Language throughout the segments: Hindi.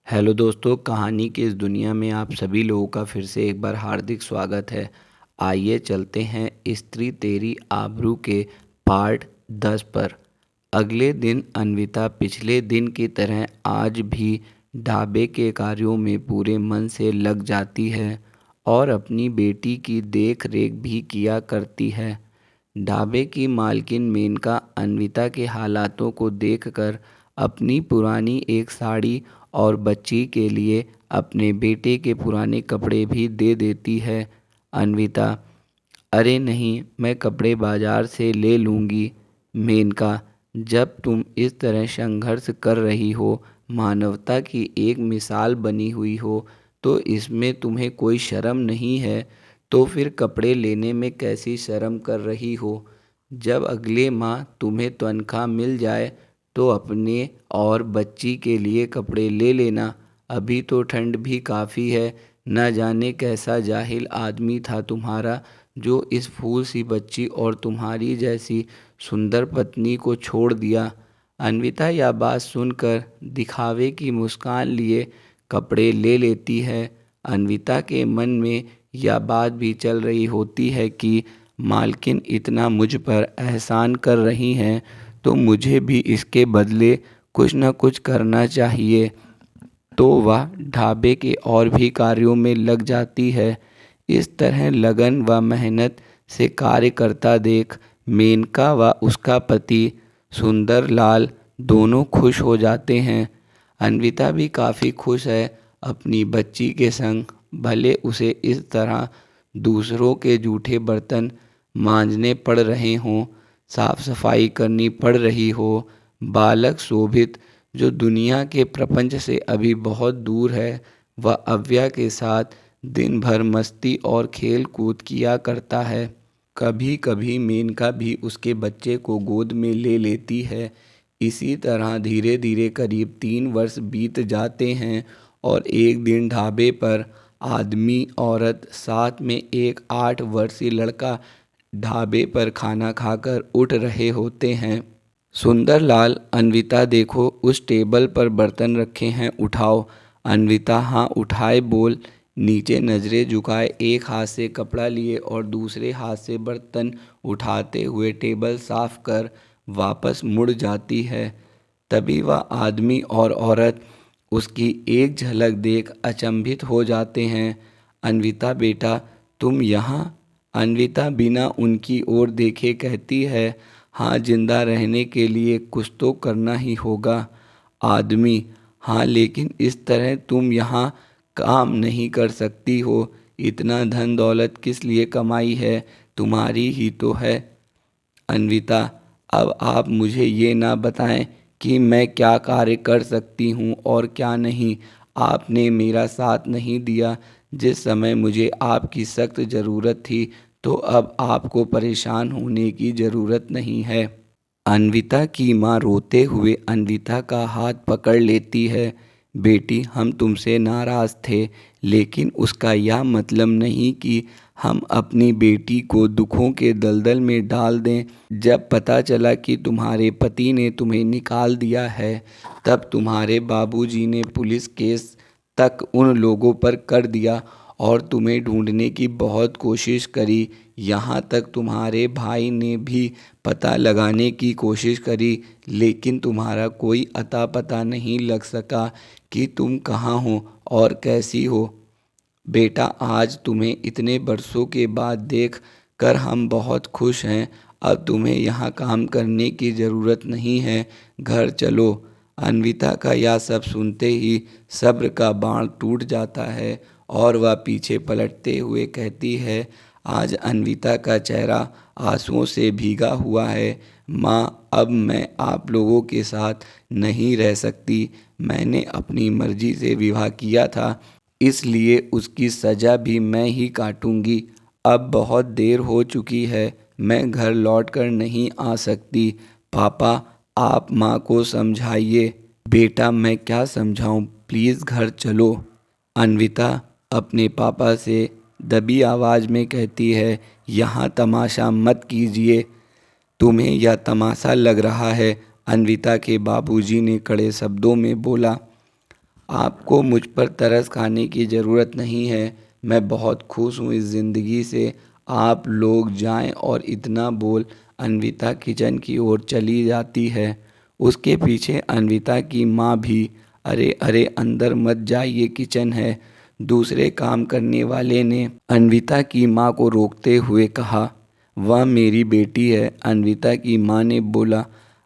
हेलो दोस्तों, कहानी की इस दुनिया में आप सभी लोगों का फिर से एक बार हार्दिक स्वागत है। आइए चलते हैं स्त्री तेरी आबरू के पार्ट 10 पर। अगले दिन अन्विता पिछले दिन की तरह आज भी ढाबे के कार्यों में पूरे मन से लग जाती है और अपनी बेटी की देख रेख भी किया करती है। ढाबे की मालकिन मेनका अन्विता के हालातों को देखकर अपनी पुरानी एक साड़ी और बच्ची के लिए अपने बेटे के पुराने कपड़े भी दे देती है। अन्विता: अरे नहीं, मैं कपड़े बाजार से ले लूँगी। मेनका: जब तुम इस तरह संघर्ष कर रही हो, मानवता की एक मिसाल बनी हुई हो, तो इसमें तुम्हें कोई शर्म नहीं है? तो फिर कपड़े लेने में कैसी शर्म कर रही हो? जब अगले माह तुम्हें तनख्वाह मिल जाए तो अपने और बच्ची के लिए कपड़े ले लेना। अभी तो ठंड भी काफ़ी है। न जाने कैसा जाहिल आदमी था तुम्हारा जो इस फूल सी बच्ची और तुम्हारी जैसी सुंदर पत्नी को छोड़ दिया। अन्विता यह बात सुनकर दिखावे की मुस्कान लिए कपड़े ले लेती है। अन्विता के मन में यह बात भी चल रही होती है कि मालकिन इतना मुझ पर एहसान कर रही हैं तो मुझे भी इसके बदले कुछ न कुछ करना चाहिए। तो वह ढाबे के और भी कार्यों में लग जाती है। इस तरह लगन व मेहनत से कार्य करता देख मेनका व उसका पति सुंदरलाल दोनों खुश हो जाते हैं। अन्विता भी काफ़ी खुश है अपनी बच्ची के संग। भले उसे इस तरह दूसरों के जूठे बर्तन मांजने पड़ रहे हों, साफ सफाई करनी पड़ रही हो, बालक शोभित जो दुनिया के प्रपंच से अभी बहुत दूर है, वह अव्या के साथ दिन भर मस्ती और खेल कूद किया करता है। कभी कभी मेनका भी उसके बच्चे को गोद में ले लेती है। इसी तरह धीरे धीरे करीब 3 वर्ष बीत जाते हैं और एक दिन ढाबे पर आदमी औरत साथ में एक 8 वर्षीय लड़का ढाबे पर खाना खाकर उठ रहे होते हैं। सुंदरलाल: अन्विता देखो, उस टेबल पर बर्तन रखे हैं, उठाओ। अन्विता: हाँ उठाए बोल। नीचे नज़रें झुकाए एक हाथ से कपड़ा लिए और दूसरे हाथ से बर्तन उठाते हुए टेबल साफ कर वापस मुड़ जाती है। तभी वह आदमी और औरत उसकी एक झलक देख अचंभित हो जाते हैं। अन्विता बेटा, तुम यहाँ? अन्विता बिना उनकी ओर देखे कहती है, हाँ, जिंदा रहने के लिए कुछ तो करना ही होगा। आदमी: हाँ, लेकिन इस तरह तुम यहाँ काम नहीं कर सकती हो। इतना धन दौलत किस लिए कमाई है? तुम्हारी ही तो है। अन्विता: अब आप मुझे ये ना बताएं कि मैं क्या कार्य कर सकती हूँ और क्या नहीं। आपने मेरा साथ नहीं दिया जिस समय मुझे आपकी सख्त ज़रूरत थी, तो अब आपको परेशान होने की ज़रूरत नहीं है। अन्विता की माँ रोते हुए अन्विता का हाथ पकड़ लेती है। बेटी, हम तुमसे नाराज़ थे, लेकिन उसका यह मतलब नहीं कि हम अपनी बेटी को दुखों के दलदल में डाल दें। जब पता चला कि तुम्हारे पति ने तुम्हें निकाल दिया है, तब तुम्हारे बाबूजी ने पुलिस केस तक उन लोगों पर कर दिया और तुम्हें ढूंढने की बहुत कोशिश करी। यहाँ तक तुम्हारे भाई ने भी पता लगाने की कोशिश करी, लेकिन तुम्हारा कोई अता पता नहीं लग सका कि तुम कहाँ हो और कैसी हो। बेटा, आज तुम्हें इतने बरसों के बाद देख कर हम बहुत खुश हैं। अब तुम्हें यहाँ काम करने की ज़रूरत नहीं है, घर चलो। अन्विता का यह सब सुनते ही सब्र का बाण टूट जाता है और वह पीछे पलटते हुए कहती है। आज अन्विता का चेहरा आंसुओं से भीगा हुआ है। माँ, अब मैं आप लोगों के साथ नहीं रह सकती। मैंने अपनी मर्जी से विवाह किया था, इसलिए उसकी सज़ा भी मैं ही काटूंगी। अब बहुत देर हो चुकी है, मैं घर लौटकर नहीं आ सकती। पापा, आप माँ को समझाइए। बेटा, मैं क्या समझाऊं, प्लीज़ घर चलो। अन्विता अपने पापा से दबी आवाज़ में कहती है, यहाँ तमाशा मत कीजिए। तुम्हें यह तमाशा लग रहा है, अन्विता के बाबूजी ने कड़े शब्दों में बोला। आपको मुझ पर तरस खाने की ज़रूरत नहीं है। मैं बहुत खुश हूँ इस ज़िंदगी से। आप लोग जाएं। और इतना बोल अन्विता किचन की ओर चली जाती है। उसके पीछे अन्विता की माँ भी। अरे अरे, अंदर मत जाइए, किचन है। दूसरे काम करने वाले ने अन्विता की माँ को रोकते हुए कहा। वह मेरी बेटी है, अन्विता की माँ ने बोला।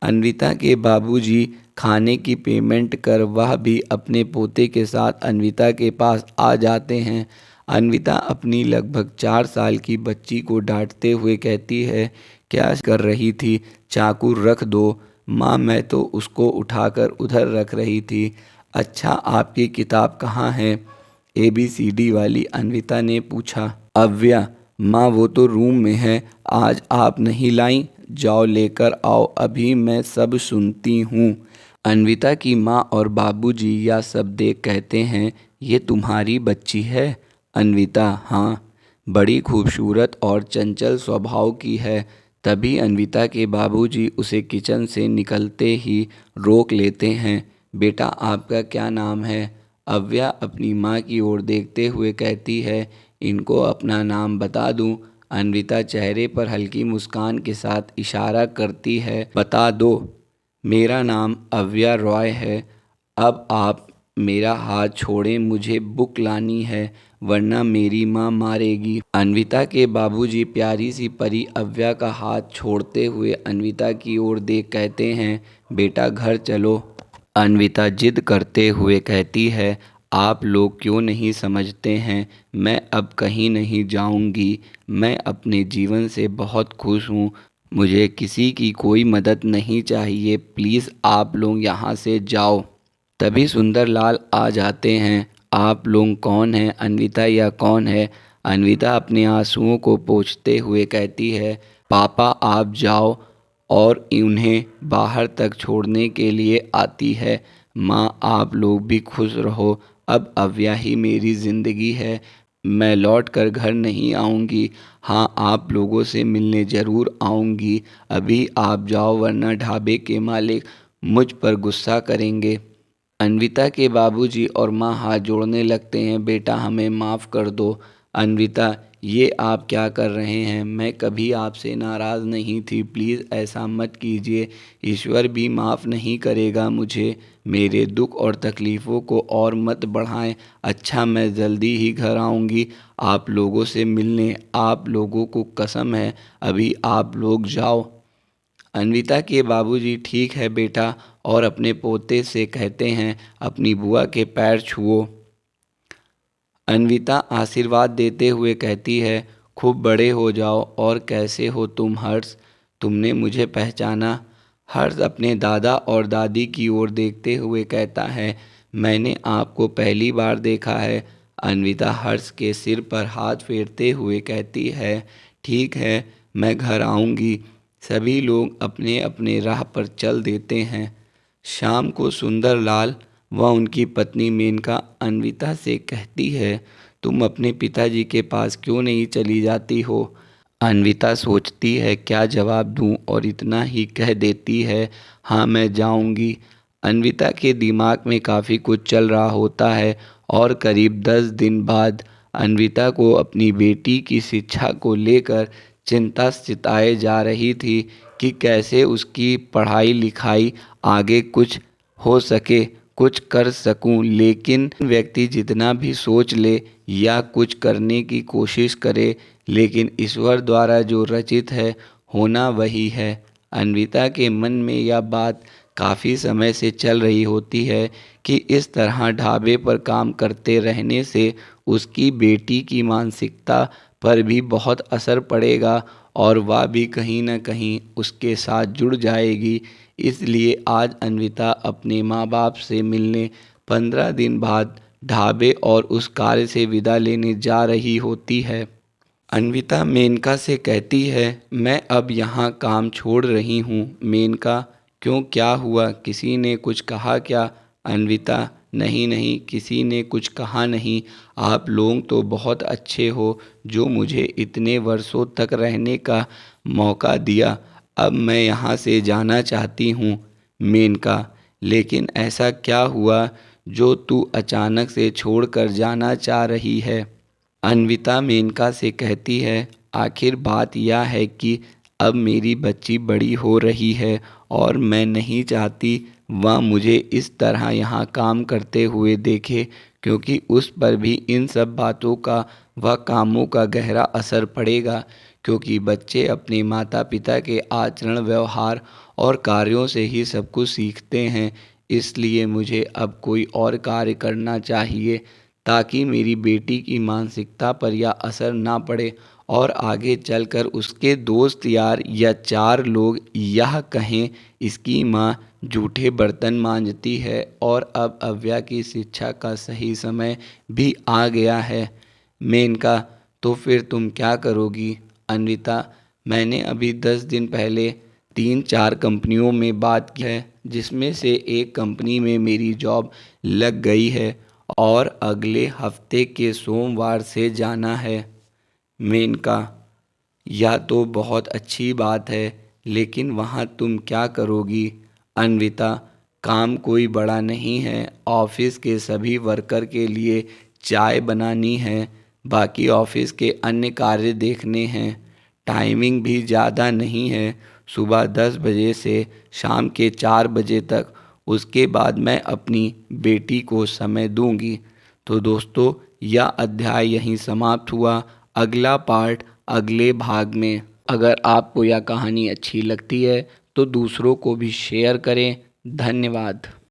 अन्विता के बाबूजी खाने की पेमेंट कर वह भी अपने पोते के साथ अन्विता के पास आ जाते हैं। अन्विता अपनी लगभग 4 साल की बच्ची को डांटते हुए कहती है, क्या कर रही थी? चाकू रख दो। माँ, मैं तो उसको उठाकर उधर रख रही थी। अच्छा, आपकी किताब कहाँ है? ABCD वाली अन्विता ने पूछा। अव्या, माँ वो तो रूम में है। आज आप नहीं लाई? जाओ लेकर आओ, अभी मैं सब सुनती हूँ। अन्विता की माँ और बाबूजी यह सब देख कहते हैं, ये तुम्हारी बच्ची है? अन्विता, हाँ, बड़ी खूबसूरत और चंचल स्वभाव की है। तभी अन्विता के बाबूजी उसे किचन से निकलते ही रोक लेते हैं। बेटा, आपका क्या नाम है? अव्या अपनी माँ की ओर देखते हुए कहती है, इनको अपना नाम बता दूं? अन्विता चेहरे पर हल्की मुस्कान के साथ इशारा करती है, बता दो। मेरा नाम अव्या रॉय है। अब आप मेरा हाथ छोड़ें, मुझे बुक लानी है, वरना मेरी माँ मारेगी। अन्विता के बाबूजी प्यारी सी परी अव्या का हाथ छोड़ते हुए अन्विता की ओर देख कहते हैं, बेटा घर चलो। अन्विता जिद करते हुए कहती है, आप लोग क्यों नहीं समझते हैं? मैं अब कहीं नहीं जाऊंगी। मैं अपने जीवन से बहुत खुश हूँ। मुझे किसी की कोई मदद नहीं चाहिए। प्लीज़ आप लोग यहाँ से जाओ। तभी सुंदरलाल आ जाते हैं। आप लोग कौन हैं? अन्विता या कौन है? अन्विता अपने आंसुओं को पोंछते हुए कहती है, पापा आप जाओ, और उन्हें बाहर तक छोड़ने के लिए आती है। माँ, आप लोग भी खुश रहो। अब अव्या ही मेरी ज़िंदगी है। मैं लौट कर घर नहीं आऊँगी। हाँ, आप लोगों से मिलने ज़रूर आऊँगी। अभी आप जाओ, वरना ढाबे के मालिक मुझ पर गुस्सा करेंगे। अन्विता के बाबूजी और माँ हाथ जोड़ने लगते हैं, बेटा हमें माफ़ कर दो। अन्विता, ये आप क्या कर रहे हैं? मैं कभी आपसे नाराज़ नहीं थी, प्लीज़ ऐसा मत कीजिए। ईश्वर भी माफ़ नहीं करेगा मुझे। मेरे दुख और तकलीफ़ों को और मत बढ़ाएं। अच्छा, मैं जल्दी ही घर आऊँगी आप लोगों से मिलने। आप लोगों को कसम है, अभी आप लोग जाओ। अन्विता के बाबूजी, ठीक है बेटा, और अपने पोते से कहते हैं, अपनी बुआ के पैर छुओ। अन्विता आशीर्वाद देते हुए कहती है, खूब बड़े हो जाओ। और कैसे हो तुम हर्ष? तुमने मुझे पहचाना? हर्ष अपने दादा और दादी की ओर देखते हुए कहता है, मैंने आपको पहली बार देखा है। अन्विता हर्ष के सिर पर हाथ फेरते हुए कहती है, ठीक है, मैं घर आऊँगी। सभी लोग अपने अपने राह पर चल देते हैं। शाम को सुंदरलाल व उनकी पत्नी मेनका अन्विता से कहती है, तुम अपने पिताजी के पास क्यों नहीं चली जाती हो? अन्विता सोचती है क्या जवाब दूं, और इतना ही कह देती है, हाँ मैं जाऊंगी। अन्विता के दिमाग में काफ़ी कुछ चल रहा होता है, और करीब 10 दिन बाद अन्विता को अपनी बेटी की शिक्षा को लेकर चिंता सताए जा रही थी कि कैसे उसकी पढ़ाई लिखाई आगे कुछ हो सके, कुछ कर सकूं। लेकिन व्यक्ति जितना भी सोच ले या कुछ करने की कोशिश करे, लेकिन ईश्वर द्वारा जो रचित है होना वही है। अन्विता के मन में यह बात काफ़ी समय से चल रही होती है कि इस तरह ढाबे पर काम करते रहने से उसकी बेटी की मानसिकता पर भी बहुत असर पड़ेगा, और वह भी कहीं न कहीं उसके साथ जुड़ जाएगी। इसलिए आज अन्विता अपने माँ बाप से मिलने 15 दिन बाद ढाबे और उस कार्य से विदा लेने जा रही होती है। अन्विता मेनका से कहती है, मैं अब यहाँ काम छोड़ रही हूँ। मेनका, क्यों, क्या हुआ? किसी ने कुछ कहा क्या? अन्विता, नहीं नहीं, किसी ने कुछ कहा नहीं। आप लोग तो बहुत अच्छे हो जो मुझे इतने वर्षों तक रहने का मौका दिया। अब मैं यहाँ से जाना चाहती हूँ। मेनका, लेकिन ऐसा क्या हुआ जो तू अचानक से छोड़कर जाना चाह रही है। अन्विता मेनका से कहती है, आखिर बात यह है कि अब मेरी बच्ची बड़ी हो रही है और मैं नहीं चाहती वह मुझे इस तरह यहाँ काम करते हुए देखे, क्योंकि उस पर भी इन सब बातों का व कामों का गहरा असर पड़ेगा। क्योंकि बच्चे अपने माता पिता के आचरण, व्यवहार और कार्यों से ही सब कुछ सीखते हैं। इसलिए मुझे अब कोई और कार्य करना चाहिए ताकि मेरी बेटी की मानसिकता पर यह असर ना पड़े और आगे चलकर उसके दोस्त यार या चार लोग यह कहें, इसकी माँ जूठे बर्तन मांजती है। और अब अव्या की शिक्षा का सही समय भी आ गया है। मेनका, तो फिर तुम क्या करोगी? अन्विता, मैंने अभी 10 दिन पहले 3-4 कंपनियों में बात की है, जिसमें से एक कंपनी में मेरी जॉब लग गई है और अगले हफ्ते के सोमवार से जाना है। मेनका, यह तो बहुत अच्छी बात है, लेकिन वहाँ तुम क्या करोगी? अन्विता, काम कोई बड़ा नहीं है, ऑफिस के सभी वर्कर के लिए चाय बनानी है, बाकी ऑफिस के अन्य कार्य देखने हैं। टाइमिंग भी ज़्यादा नहीं है, सुबह 10 बजे से शाम के 4 बजे तक। उसके बाद मैं अपनी बेटी को समय दूंगी। तो दोस्तों, यह अध्याय यहीं समाप्त हुआ। अगला पार्ट अगले भाग में। अगर आपको यह कहानी अच्छी लगती है तो दूसरों को भी शेयर करें। धन्यवाद।